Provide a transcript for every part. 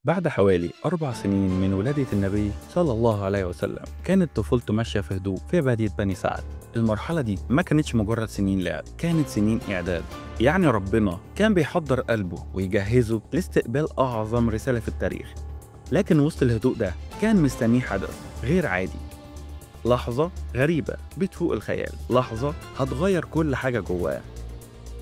بعد حوالي 4 سنين من ولادة النبي صلى الله عليه وسلم كانت طفولته ماشية في هدوء في بادية بني سعد. المرحلة دي ما كانتش مجرد سنين لعب، كانت سنين إعداد. يعني ربنا كان بيحضر قلبه ويجهزه لاستقبال أعظم رسالة في التاريخ. لكن وسط الهدوء ده كان مستنيه حدث غير عادي، لحظة غريبة بتفوق الخيال، لحظة هتغير كل حاجة جواه.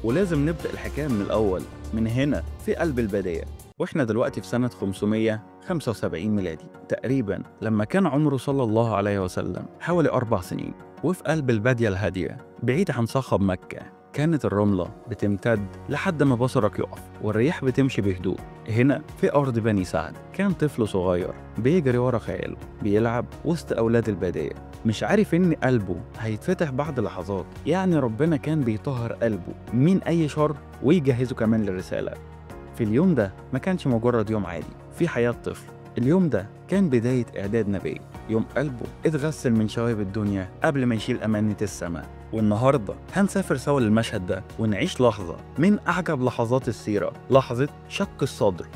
ولازم نبدأ الحكاية من الأول، من هنا في قلب البداية. واحنا دلوقتي في سنة 575 ميلادي تقريبا، لما كان عمره صلى الله عليه وسلم حوالي 4 سنين، وفي قلب البادية الهادية بعيد عن صخب مكة. كانت الرملة بتمتد لحد ما بصرك يقف، والرياح بتمشي بهدوء. هنا في أرض بني سعد كان طفل صغير بيجري ورا خياله، بيلعب وسط أولاد البادية، مش عارف إن قلبه هيتفتح بعد لحظات. يعني ربنا كان بيطهر قلبه من أي شر ويجهزه كمان للرسالة. في اليوم ده ما كانش مجرد يوم عادي في حياة طفل، اليوم ده كان بداية إعداد نبي، يوم قلبه اتغسل من شوائب الدنيا قبل ما يشيل أمانة السماء. والنهاردة هنسافر سوا للمشهد ده ونعيش لحظة من أعجب لحظات السيرة، لحظة شق الصدر.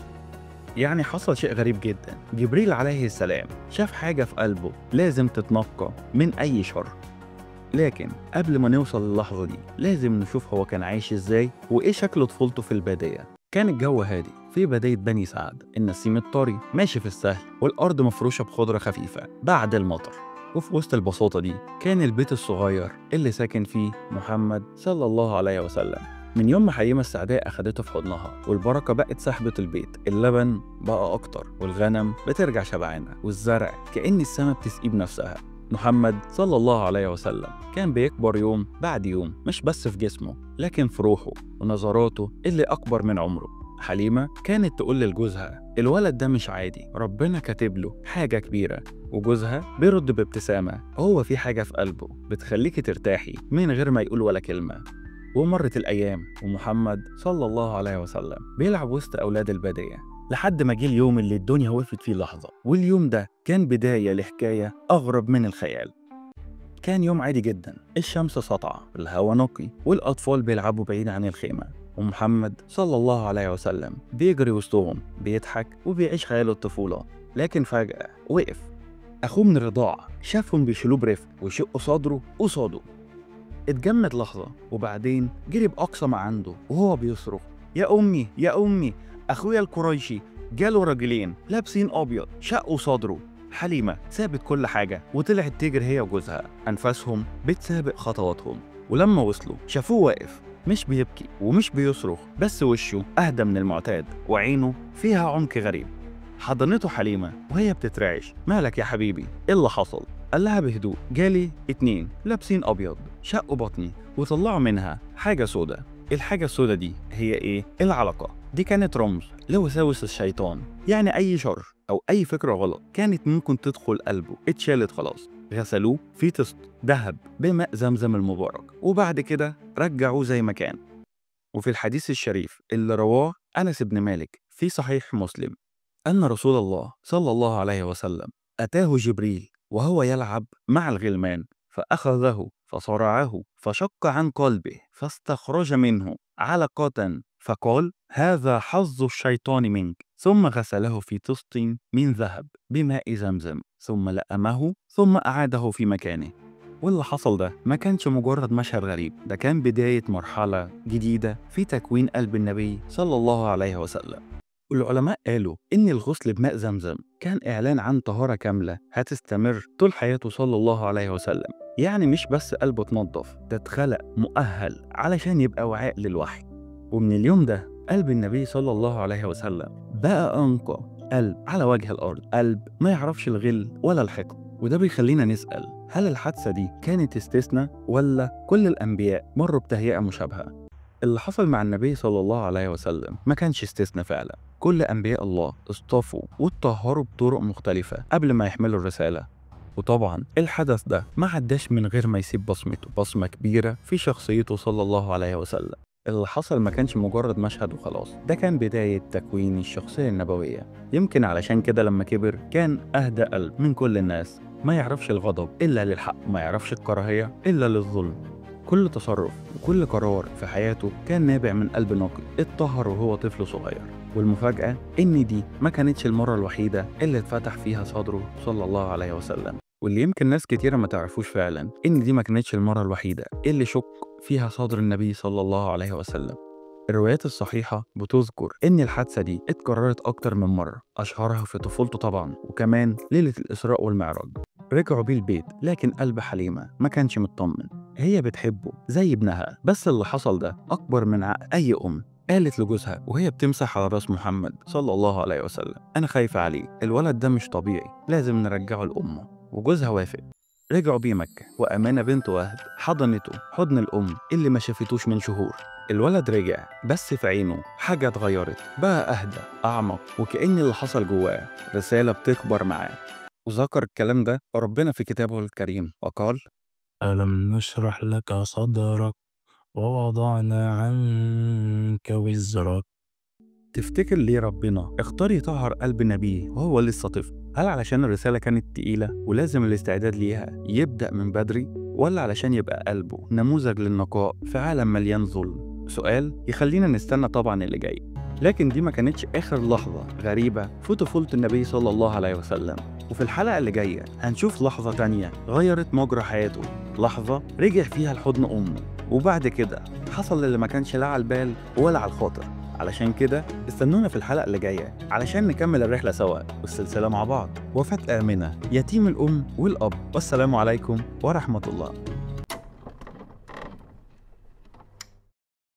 يعني حصل شيء غريب جدا، جبريل عليه السلام شاف حاجة في قلبه لازم تتنقى من أي شر. لكن قبل ما نوصل للحظة دي لازم نشوف هو كان عايش ازاي وإيه شكل طفولته في البادية. كان الجو هادي في بداية بني سعد، النسيم الطري ماشي في السهل والأرض مفروشة بخضرة خفيفة بعد المطر. وفي وسط البساطة دي كان البيت الصغير اللي ساكن فيه محمد صلى الله عليه وسلم. من يوم ما حليمة السعدية أخدته في حضنها والبركة بقت صاحبة البيت، اللبن بقى أكتر والغنم بترجع شبعانة والزرع كأن السما بتسقيه بنفسها. محمد صلى الله عليه وسلم كان بيكبر يوم بعد يوم، مش بس في جسمه لكن في روحه ونظراته اللي أكبر من عمره. حليمة كانت تقول لجوزها الولد ده مش عادي، ربنا كاتب له حاجة كبيرة. وجوزها بيرد بابتسامة، هو في حاجة في قلبه بتخليكي ترتاحي من غير ما يقول ولا كلمة. ومرت الأيام ومحمد صلى الله عليه وسلم بيلعب وسط أولاد البادية، لحد ما جه اليوم اللي الدنيا وقفت فيه لحظة. واليوم ده كان بداية لحكاية أغرب من الخيال. كان يوم عادي جدا، الشمس ساطعة، الهواء نقي، والأطفال بيلعبوا بعيد عن الخيمة، ومحمد صلى الله عليه وسلم بيجري وسطهم بيضحك وبيعيش خياله الطفولة. لكن فجأة وقف. أخوه من الرضاعة شافهم بيشيلوه برفق ويشقوا صدره قصاده. اتجمد لحظة وبعدين جري بأقصى ما عنده وهو بيصرخ، يا أمي يا أمي، أخويا القريشي جاله راجلين لابسين أبيض شقوا صدره. حليمة سابت كل حاجة وطلعت تجري هي وجوزها، أنفاسهم بتسابق خطواتهم. ولما وصلوا شافوه واقف مش بيبكي ومش بيصرخ، بس وشه أهدى من المعتاد وعينه فيها عمق غريب. حضنته حليمة وهي بتترعش، مالك يا حبيبي؟ إيه اللي حصل؟ قال لها بهدوء، جالي 2 لابسين أبيض شقوا بطني وطلعوا منها حاجة سودا. الحاجة السودا دي هي إيه؟ العلقة. دي كانت رمز لوساوس الشيطان، يعني أي شر أو أي فكرة غلط كانت ممكن تدخل قلبه اتشالت خلاص. غسلوه في طست ذهب بماء زمزم المبارك، وبعد كده رجعوه زي ما كان. وفي الحديث الشريف اللي رواه أنس بن مالك في صحيح مسلم أن رسول الله صلى الله عليه وسلم أتاه جبريل وهو يلعب مع الغلمان، فأخذه فصرعه فشق عن قلبه فاستخرج منه علقة، فقال هذا حظ الشيطان منك، ثم غسله في طست من ذهب بماء زمزم، ثم لأمه ثم أعاده في مكانه. واللي حصل ده ما كانش مجرد مشهد غريب، ده كان بداية مرحلة جديدة في تكوين قلب النبي صلى الله عليه وسلم. والعلماء قالوا إن الغسل بماء زمزم كان إعلان عن طهارة كاملة هتستمر طول حياته صلى الله عليه وسلم. يعني مش بس قلبه اتنضف، ده اتخلق مؤهل علشان يبقى وعاء للوحي. ومن اليوم ده قلب النبي صلى الله عليه وسلم بقى أنقى قلب على وجه الأرض، قلب ما يعرفش الغل ولا الحقد. وده بيخلينا نسأل، هل الحادثة دي كانت استثناء ولا كل الأنبياء مروا بتهيئة مشابهة؟ اللي حصل مع النبي صلى الله عليه وسلم ما كانش استثناء فعلا، كل أنبياء الله اصطفوا واتطهروا بطرق مختلفة قبل ما يحملوا الرسالة. وطبعا الحدث ده ما عداش من غير ما يسيب بصمته، بصمة كبيرة في شخصيته صلى الله عليه وسلم. اللي حصل ما كانش مجرد مشهد وخلاص، ده كان بداية تكوين الشخصية النبوية. يمكن علشان كده لما كبر كان أهدى قلب من كل الناس، ما يعرفش الغضب إلا للحق، ما يعرفش الكراهية إلا للظلم. كل تصرف وكل قرار في حياته كان نابع من قلب نقي اتطهر وهو طفل صغير. والمفاجأة إن دي ما كانتش المرة الوحيدة اللي اتفتح فيها صدره صلى الله عليه وسلم. واللي يمكن ناس كتيرة ما تعرفوش فعلا إن دي ما كانتش المرة الوحيدة اللي شق فيها صدر النبي صلى الله عليه وسلم. الروايات الصحيحة بتذكر إن الحادثة دي اتكررت أكتر من مرة، أشهرها في طفولته طبعا، وكمان ليلة الإسراء والمعراج. رجعوا بيه البيت لكن قلب حليمة ما كانش مطمن، هي بتحبه زي ابنها، بس اللي حصل ده أكبر من عقل أي أم. قالت لجوزها وهي بتمسح على راس محمد صلى الله عليه وسلم: أنا خايفة عليه، الولد ده مش طبيعي، لازم نرجعه لأمه. وجوزها وافق. رجعوا بيه مكة، وأمانة بنت وهب حضنته حضن الأم اللي ما شافتوش من شهور. الولد رجع، بس في عينه حاجة اتغيرت، بقى أهدى أعمق، وكأن اللي حصل جواه رسالة بتكبر معاه. وذكر الكلام ده ربنا في كتابه الكريم وقال: ألم نشرح لك صدرك ووضعنا عنك وزرك. تفتكر ليه ربنا اختار يطهر قلب نبيه وهو لسه طفل؟ هل علشان الرسالة كانت تقيلة ولازم الاستعداد ليها يبدأ من بدري؟ ولا علشان يبقى قلبه نموذج للنقاء في عالم مليان ظلم؟ سؤال يخلينا نستنى طبعا اللي جاي. لكن دي ما كانتش آخر لحظة غريبة في طفولة النبي صلى الله عليه وسلم. وفي الحلقة اللي جاية هنشوف لحظة تانية غيرت مجرى حياته، لحظة رجع فيها لحضن أمه، وبعد كده حصل اللي ما كانش لا على البال ولا على الخاطر. علشان كده استنونا في الحلقة اللي جاية علشان نكمل الرحلة سوا والسلسلة مع بعض. وفاة آمنة، يتيم الأم والأب، والسلام عليكم ورحمة الله.